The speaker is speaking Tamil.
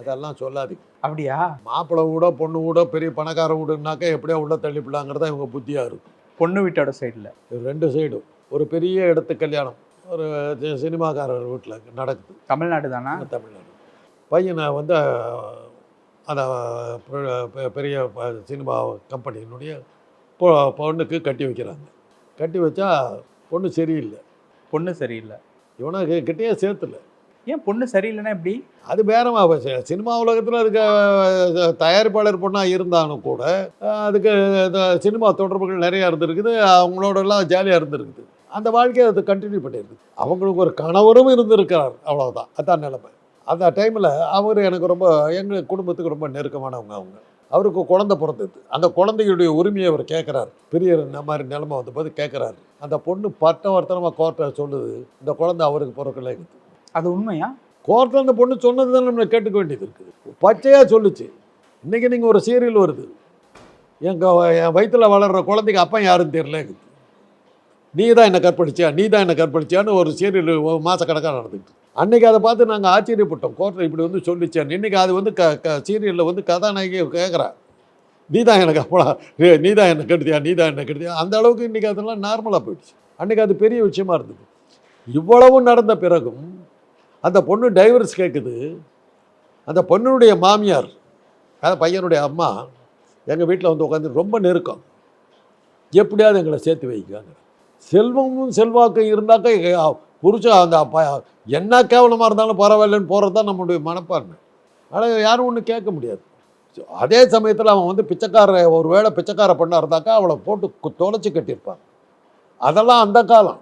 அதெல்லாம் சொல்லாதீங்க. அப்படியா? மாப்பிள்ளை வீடோ பொண்ணு வீடோ பெரிய பணக்கார வீடுனாக்கா எப்படியோ உள்ள தள்ளிப்படலாங்கிறதா இவங்க புத்தியாக இருக்கும். பொண்ணு வீட்டோட சைடில் 2 சைடும் ஒரு பெரிய இடத்து கல்யாணம் ஒரு சினிமாக்காரர் வீட்டில் நடக்குது. தமிழ்நாடு தானா? தமிழ்நாடு. பையனை வந்து அந்த பெரிய சினிமா கம்பெனியினுடைய பொண்ணுக்கு கட்டி வைக்கிறாங்க. கட்டி வச்சா பொண்ணு சரியில்லை. பொண்ணு சரியில்லை. இவனை கிட்டேயே சேர்த்துல. ஏன் பொண்ணு சரியில்லைன்னா எப்படி? அது பேரமா சினிமா உலகத்தில் அதுக்கு தயாரிப்பாளர் பொண்ணாக இருந்தாலும் கூட அதுக்கு சினிமா தொடர்புகள் நிறையா இருந்திருக்குது. அவங்களோடலாம் ஜாலியாக இருந்திருக்குது. அந்த வாழ்க்கையை அது கண்டினியூ பண்ணியிருக்குது. அவங்களுக்கு ஒரு கணவரும் இருந்திருக்கிறார். அவ்வளோதான். அதான் நிலைமை. அந்த டைமில் அவர் எனக்கு ரொம்ப எங்கள் குடும்பத்துக்கு ரொம்ப நெருக்கமானவங்க. அவருக்கு குழந்தை பிறந்தது. அந்த குழந்தையுடைய உரிமையை அவர் கேட்குறாரு. பெரிய இந்த மாதிரி நிலைமை வந்தபோது கேட்குறாரு. அந்த பொண்ணு பட்டவர்த்தனமாக கோர்ட்டை சொல்லுது, இந்த குழந்தை அவருக்கு பிறக்கலை. அது உண்மையா? கோர்ட்டில் அந்த பொண்ணு சொன்னது தான் நம்மளை கேட்டுக்க வேண்டியது இருக்குது. பச்சையாக சொல்லுச்சு. இன்றைக்கி நீங்கள் ஒரு சீரியல் வருது, என் வயிற்றில் வளர்கிற குழந்தைக்கு அப்பா யாருன்னு தெரியல, நீ தான் என்னை கற்பழிச்சியான்னு ஒரு சீரியல் மாதக்கணக்காக நடந்துக்கிட்டு. அன்றைக்கி அதை பார்த்து நாங்கள் ஆச்சரியப்பட்டோம். கோர்ட்டில் இப்படி வந்து சொல்லிச்சான்னு. இன்றைக்கி அது வந்து சீரியலில் வந்து கதாநாயகி கேட்குறா, நீ தான் எனக்கு அப்பா, நீ தான் என்னை கெடுத்தியா. அந்த அளவுக்கு இன்றைக்கி அதெல்லாம் நார்மலாக போயிடுச்சு. அன்றைக்கி அது பெரிய விஷயமா இருந்தது. இவ்வளவு நடந்த பிறகும் அந்த பொண்ணு டைவர்ஸ் கேட்குது. அந்த பொண்ணுடைய மாமியார், அதாவது பையனுடைய அம்மா, எங்கள் வீட்டில் வந்து உட்காந்து ரொம்ப நெருக்கம், எப்படியாவது எங்களை சேர்த்து வைக்காங்க. செல்வமும் செல்வாக்கும் இருந்தாக்கா புருஷன் அந்த என்ன கேவலமாக இருந்தாலும் பரவாயில்லன்னு போகிறது தான் நம்மளுடைய மனப்பான்மை. ஆனால் யாரும் ஒன்றும் கேட்க முடியாது. அதே சமயத்தில் அவன் வந்து ஒரு வேளை பிச்சைக்கார பொண்ணாக இருந்தாக்கா அவளை போட்டு தொலைச்சி கட்டியிருப்பான். அதெல்லாம் அந்த காலம்.